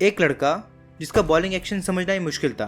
एक लड़का जिसका बॉलिंग एक्शन समझना ही मुश्किल था,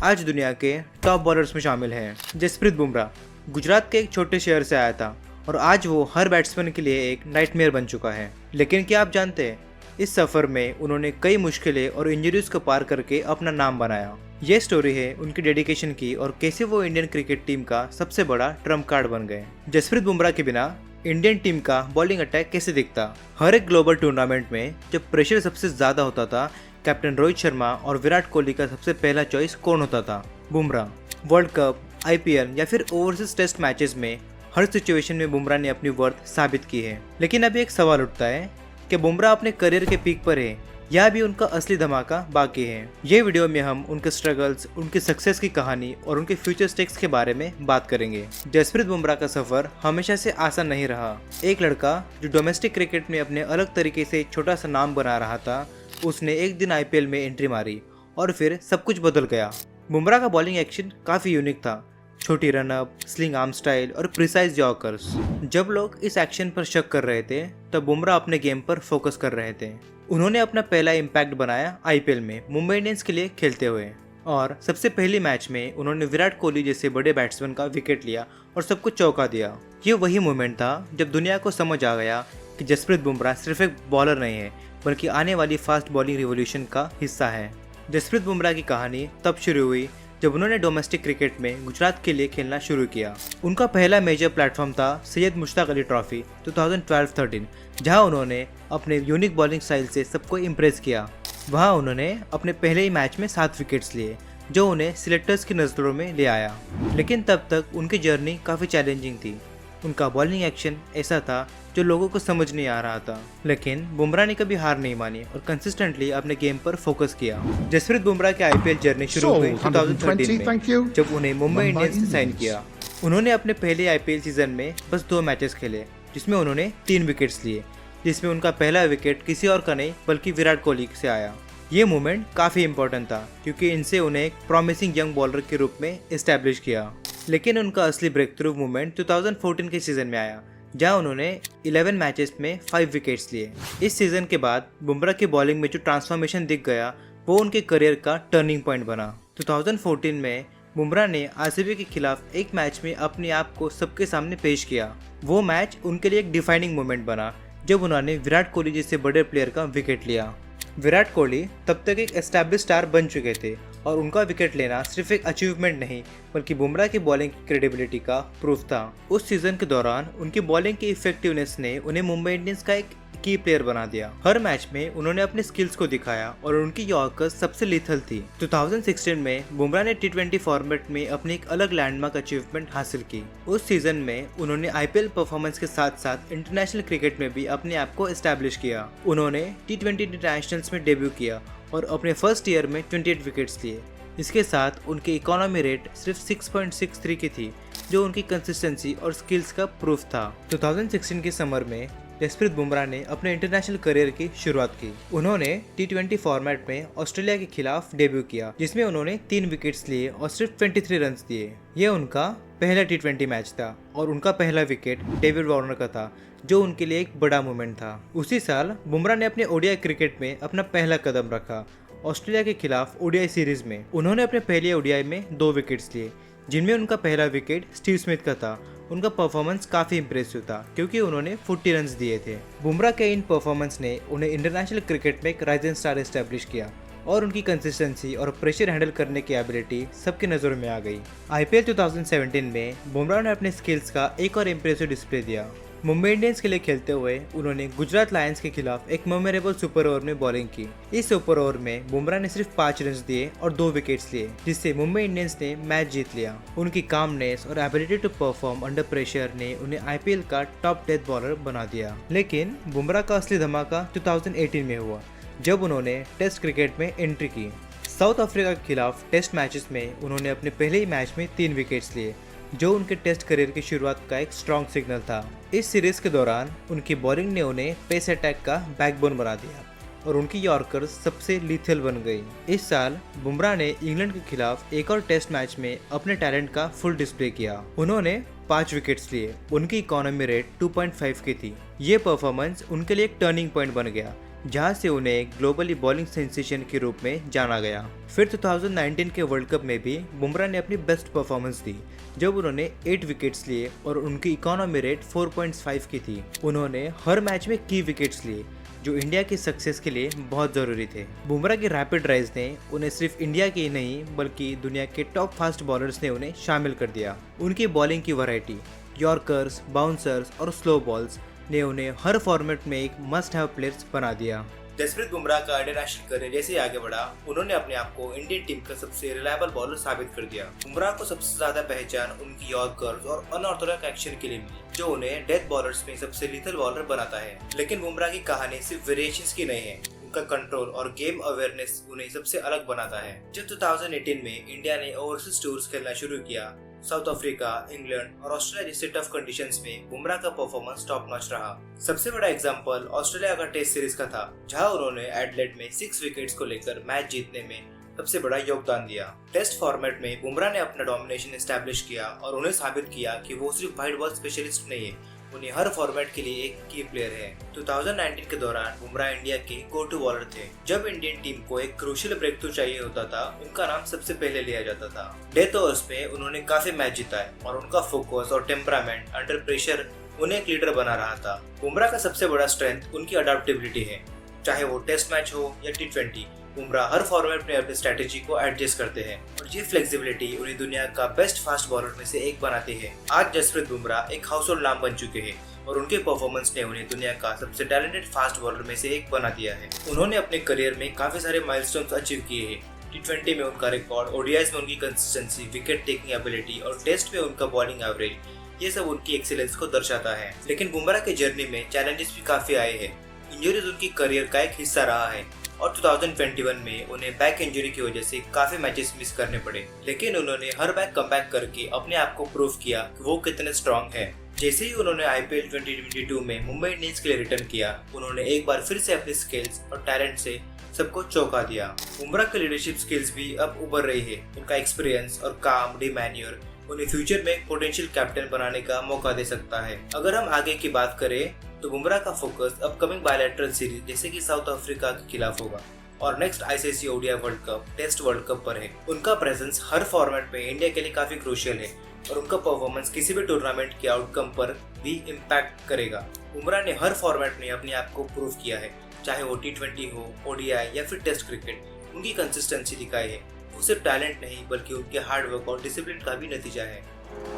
आज दुनिया के टॉप बॉलर्स में शामिल है। जसप्रीत बुमराह गुजरात के एक छोटे शहर से आया था और आज वो हर बैट्समैन के लिए एक नाइटमेयर बन चुका है। लेकिन क्या आप जानते हैं, इस सफ़र में उन्होंने कई मुश्किलें और इंजरीज को पार करके अपना नाम बनाया। ये स्टोरी है उनकी डेडिकेशन की और कैसे वो इंडियन क्रिकेट टीम का सबसे बड़ा ट्रम्प कार्ड बन गए। जसप्रीत बुमराह के बिना इंडियन टीम का बॉलिंग अटैक कैसे दिखता। हर एक ग्लोबल टूर्नामेंट में जब प्रेशर सबसे ज़्यादा होता था, कैप्टन रोहित शर्मा और विराट कोहली का सबसे पहला चॉइस कौन होता था? बुमराह। वर्ल्ड कप, आईपीएल या फिर ओवरसीज टेस्ट मैचेस में हर सिचुएशन में बुमराह ने अपनी वर्थ साबित की है। लेकिन अभी एक सवाल उठता है कि बुमराह अपने करियर के पीक पर है या अभी उनका असली धमाका बाकी है। ये वीडियो में हम उनके स्ट्रगल्स, उनकी सक्सेस की कहानी और उनके फ्यूचर स्टेक्स के बारे में बात करेंगे। जसप्रीत बुमराह का सफर हमेशा से आसान नहीं रहा। एक लड़का जो डोमेस्टिक क्रिकेट में अपने अलग तरीके से छोटा सा नाम बना रहा था, उसने एक दिन आईपीएल में एंट्री मारी और फिर सब कुछ बदल गया। बुमराह का बॉलिंग एक्शन काफी यूनिक था, छोटी रनअप, स्लिंग आर्म स्टाइल और प्रिसाइज यॉर्कर्स। जब लोग इस एक्शन पर शक कर रहे थे, तब बुमराह अपने गेम पर फोकस कर रहे थे। उन्होंने अपना पहला इम्पैक्ट बनाया आईपीएल में मुंबई इंडियंस के लिए खेलते हुए, और सबसे पहले मैच में उन्होंने विराट कोहली जैसे बड़े बैट्समैन का विकेट लिया और सब कुछ चौंका दिया। ये वही मोमेंट था जब दुनिया को समझ आ गया कि जसप्रीत बुमराह सिर्फ एक बॉलर नहीं है, बल्कि आने वाली फास्ट बॉलिंग रिवॉल्यूशन का हिस्सा है। जसप्रीत बुमराह की कहानी तब शुरू हुई जब उन्होंने डोमेस्टिक क्रिकेट में गुजरात के लिए खेलना शुरू किया। उनका पहला मेजर प्लेटफॉर्म था सैयद मुश्ताक अली ट्रॉफी 2012-13, जहां उन्होंने अपने यूनिक बॉलिंग स्टाइल से सबको इम्प्रेस किया। वहां उन्होंने अपने पहले ही मैच में 7 विकेट्स लिए, जो उन्हें सिलेक्टर्स की नज़रों में ले आया। लेकिन तब तक उनकी जर्नी काफ़ी चैलेंजिंग थी। उनका बॉलिंग एक्शन ऐसा था जो लोगों को समझ नहीं आ रहा था। लेकिन बुमराह ने कभी हार नहीं मानी और कंसिस्टेंटली अपने गेम पर फोकस किया। जसप्रीत बुमराह की आईपीएल जर्नी शुरू हुई 2013 में, जब उन्हें मुंबई इंडियंस से साइन किया। उन्होंने अपने पहले आईपीएल सीजन में बस 2 मैचेस खेले, जिसमें उन्होंने 3 विकेट्स लिए, जिसमें उनका पहला विकेट किसी और का नहीं बल्कि विराट कोहली से आया। ये मोमेंट काफ़ी इंपॉर्टेंट था क्योंकि इनसे उन्हें एक प्रॉमिसिंग यंग बॉलर के रूप में इस्टेब्लिश किया। लेकिन उनका असली ब्रेक थ्रू मूवमेंट 2014 के सीजन में आया, जहां उन्होंने 11 मैचेस में 5 विकेट्स लिए। इस सीजन के बाद बुमराह की बॉलिंग में जो ट्रांसफॉर्मेशन दिख गया, वो उनके करियर का टर्निंग पॉइंट बना। 2014 में बुमराह ने आरसीबी के खिलाफ एक मैच में अपने आप को सबके सामने पेश किया। वो मैच उनके लिए एक डिफाइनिंग मोमेंट बना, जब उन्होंने विराट कोहली जैसे बड़े प्लेयर का विकेट लिया। विराट कोहली तब तक एक एस्टैब्लिश स्टार बन चुके थे और उनका विकेट लेना सिर्फ एक अचीवमेंट नहीं, बल्कि बुमराह की बॉलिंग की क्रेडिबिलिटी का प्रूफ था। उस सीजन के दौरान उनकी बॉलिंग की इफेक्टिवनेस ने उन्हें मुंबई इंडियंस का एक की प्लेयर बना दिया। हर मैच में उन्होंने अपने स्किल्स को दिखाया और उनकी यॉर्कर्स सबसे लीथल थी। 2016 में बुमराह ने T20 फॉर्मेट में अपनी एक अलग लैंडमार्क अचीवमेंट हासिल की। उस सीजन में उन्होंने आईपीएल परफॉर्मेंस के साथ साथ इंटरनेशनल क्रिकेट में भी अपने आप को एस्टैब्लिश किया। उन्होंने T20 इंटरनेशनल्स में डेब्यू किया और अपने फर्स्ट ईयर में 28 विकेट्स लिए। इसके साथ उनकी इकोनॉमी रेट सिर्फ 6.63 की थी, जो उनकी कंसिस्टेंसी और स्किल्स का प्रूफ था। 2016 के समर में जसप्रीत बुमराह ने अपने इंटरनेशनल करियर की शुरुआत की। उन्होंने T20 फॉर्मेट में ऑस्ट्रेलिया के खिलाफ डेब्यू किया, जिसमें उन्होंने 3 विकेट्स लिए और सिर्फ 23 रन दिए। यह उनका पहला T20 मैच था और उनका पहला विकेट डेविड वार्नर का था, जो उनके लिए एक बड़ा मोमेंट था। उसी साल बुमराह ने अपने ओडीआई क्रिकेट में अपना पहला कदम रखा। ऑस्ट्रेलिया के खिलाफ ओडीआई सीरीज में उन्होंने अपने पहले ओडीआई में 2 विकेट्स लिए, जिनमें उनका पहला विकेट स्टीव स्मिथ का था। उनका परफॉर्मेंस काफ़ी इंप्रेसिव था क्योंकि उन्होंने 40 रन दिए थे। बुमराह के इन परफॉर्मेंस ने उन्हें इंटरनेशनल क्रिकेट में एक राइजिंग स्टार एस्टैब्लिश किया और उनकी कंसिस्टेंसी और प्रेशर हैंडल करने की एबिलिटी सबकी नज़रों में आ गई। आईपीएल 2017 में बुमराह ने अपने स्किल्स का एक और इंप्रेसिव डिस्प्ले दिया। मुंबई इंडियंस के लिए खेलते हुए उन्होंने गुजरात लायंस के खिलाफ एक मेमोरेबल सुपर ओवर में बॉलिंग की। इस सुपर ओवर में बुमराह ने सिर्फ 5 रन दिए और 2 विकेट्स लिए, जिससे मुंबई इंडियंस ने मैच जीत लिया। उनकी कामनेस और ability to perform under pressure ने उन्हें आईपीएल का टॉप डेथ बॉलर बना दिया। लेकिन बुमराह का असली धमाका 2018 में हुआ, जब उन्होंने टेस्ट क्रिकेट में एंट्री की। साउथ अफ्रीका के खिलाफ टेस्ट मैचेस में उन्होंने अपने पहले ही मैच में 3 विकेट्स लिए, जो उनके टेस्ट करियर की शुरुआत का एक स्ट्रॉन्ग सिग्नल था। इस सीरीज के दौरान उनकी बॉलिंग ने उन्हें पेस अटैक का बैकबोन बना दिया और उनकी यॉर्कर्स सबसे लीथल बन गई। इस साल बुमराह ने इंग्लैंड के खिलाफ एक और टेस्ट मैच में अपने टैलेंट का फुल डिस्प्ले किया। उन्होंने 5 विकेट्स लिए। उनकी इकोनॉमी रेट 2.5 की थी। ये परफॉर्मेंस उनके लिए एक टर्निंग पॉइंट बन गया, जहां से उन्हें ग्लोबली बॉलिंग सेंसेशन के रूप में जाना गया। फिर 2019 के वर्ल्ड कप में भी बुमराह ने अपनी बेस्ट परफॉर्मेंस दी जब उन्होंने 8 विकेट्स लिए और उनकी इकोनॉमी रेट 4.5 की थी। उन्होंने हर मैच में की विकेट्स लिए जो इंडिया की सक्सेस के लिए बहुत ज़रूरी थे। बुमराह की रैपिड राइज ने उन्हें सिर्फ इंडिया के ही नहीं बल्कि दुनिया के टॉप फास्ट बॉलर्स ने उन्हें शामिल कर दिया। उनकी बॉलिंग की वैरायटी, यॉर्कर्स, बाउंसर्स और स्लो बॉल्स ने उन्हें हर फॉर्मेट में एक मस्ट हैव प्लेयर्स बना दिया। जसप्रीत बुमराह का इंटरनेशनल करियर जैसे ही आगे बढ़ा, उन्होंने अपने आप को इंडियन टीम का सबसे रिलायबल बॉलर साबित कर दिया। बुमराह को सबसे ज्यादा पहचान उनकी यॉर्कर्स और अनऑर्थोडॉक्स एक्शन के लिए मिली, जो उन्हें डेथ बॉलर्स में सबसे लीथल बॉलर बनाता है। लेकिन बुमराह की कहानी सिर्फ वेरिएशंस की नहीं है, उनका कंट्रोल और गेम अवेयरनेस उन्हें सबसे अलग बनाता है। जब 2018 में इंडिया ने ओवरसीज टूर्स खेलना शुरू किया, साउथ अफ्रीका, इंग्लैंड और ऑस्ट्रेलिया जैसे टफ कंडीशंस में बुमराह का परफॉर्मेंस टॉप नॉच रहा। सबसे बड़ा एग्जांपल ऑस्ट्रेलिया का टेस्ट सीरीज का था, जहां उन्होंने एडिलेड में 6 विकेट्स को लेकर मैच जीतने में सबसे बड़ा योगदान दिया। टेस्ट फॉर्मेट में बुमराह ने अपना डोमिनेशन एस्टैब्लिश किया और उन्हें साबित किया कि वो सिर्फ वाइड बॉल स्पेशलिस्ट नहीं है, उन्हें हर फॉर्मेट के लिए एक की प्लेयर है। 2019 के दौरान बुमराह इंडिया के गो टू बॉलर थे। जब इंडियन टीम को एक क्रूशियल ब्रेक थ्रू चाहिए होता था, उनका नाम सबसे पहले लिया जाता था। डेथ ओवर्स में उन्होंने काफी मैच जिताए और उनका फोकस और टेम्परामेंट अंडर प्रेशर उन्हें एक लीडर बना रहा था। बुमराह का सबसे बड़ा स्ट्रेंथ उनकी अडेप्टेबिलिटी है, चाहे वो टेस्ट मैच हो या T20। बुमराह हर फॉर्मेट में अपनी स्ट्रेटेजी को एडजस्ट करते हैं और ये फ्लेक्सिबिलिटी उन्हें दुनिया का बेस्ट फास्ट बॉलर में से एक बनाती है। आज जसप्रीत बुमराह एक हाउसहोल्ड नाम बन चुके हैं और उनके परफॉर्मेंस ने उन्हें दुनिया का सबसे टैलेंटेड फास्ट बॉलर में से एक बना दिया है। उन्होंने अपने करियर में काफी सारे माइलस्टोन्स अचीव किए हैं। T20 में उनका रिकॉर्ड, ODIs में उनकी कंसिस्टेंसी, विकेट टेकिंग एबिलिटी और टेस्ट में उनका बॉलिंग एवरेज, ये सब उनकी एक्सीलेंस को दर्शाता है। लेकिन बुमराह के जर्नी में चैलेंजेस भी काफी आए हैं। इंजरीज उनकी करियर का एक हिस्सा रहा है और 2021 में उन्हें बैक इंजरी की वजह से काफी मैचेस मिस करने पड़े। लेकिन उन्होंने हर बैक कमबैक करके अपने आप को प्रूव किया कि वो कितने स्ट्रॉन्ग है। जैसे ही उन्होंने IPL 2022 में मुंबई इंडियंस के लिए रिटर्न किया, उन्होंने एक बार फिर से अपने स्किल्स और टैलेंट से सबको चौंका दिया। बुमराह की लीडरशिप स्किल्स भी अब उभर रही है। उनका एक्सपीरियंस और काम डिमैन्योर उन्हें फ्यूचर में एक पोटेंशियल कैप्टन बनाने का मौका दे सकता है। अगर हम आगे की बात करें तो बुमराह का फोकस अपकमिंग बायलैटरल सीरीज जैसे कि साउथ अफ्रीका के खिलाफ होगा और next ICC ODI world cup, test world cup पर है। उनका प्रेजेंस हर फॉर्मेट में इंडिया के लिए काफी क्रूशियल है और उनका परफॉर्मेंस किसी भी टूर्नामेंट के आउटकम पर भी इम्पैक्ट करेगा। बुमराह ने हर फॉर्मेट में अपने आप को प्रूव किया है, चाहे वो T20 हो, ODI या फिर टेस्ट क्रिकेट। उनकी कंसिस्टेंसी दिखाई है। वो सिर्फ टैलेंट नहीं बल्कि उनके हार्ड वर्क और डिसिप्लिन का भी नतीजा है।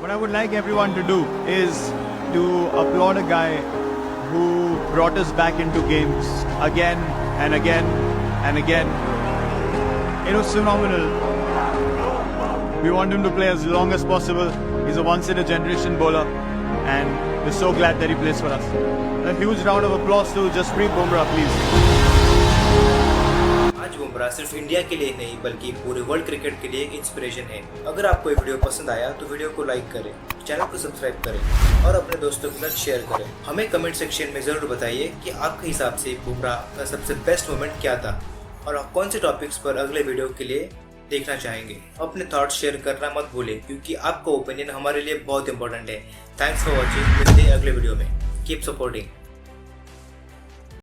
What I would like everyone to do is to applaud a guy who brought us back into games again and again and again. It was phenomenal. We want him to play as long as possible. He's a once-in-a-generation bowler and we're so glad that he plays for us. A huge round of applause to Jasprit Bumrah, please. आज बुमराह सिर्फ India के लिए नहीं बल्कि पूरे world cricket के लिए एक इंस्पिरेशन है। अगर आपको ये वीडियो पसंद आया तो वीडियो को लाइक करें, चैनल को सब्सक्राइब करें और अपने दोस्तों के साथ शेयर करें। हमें कमेंट सेक्शन में जरूर बताइए कि आपके हिसाब से बुमराह का सबसे बेस्ट मोमेंट क्या था और आप कौन से टॉपिक्स पर अगले वीडियो के लिए देखना चाहेंगे। अपने थॉट्स शेयर करना मत भूलें क्योंकि आपका ओपिनियन हमारे लिए बहुत इंपॉर्टेंट है। Thanks for watching. मिलते हैं अगले वीडियो में। Keep supporting.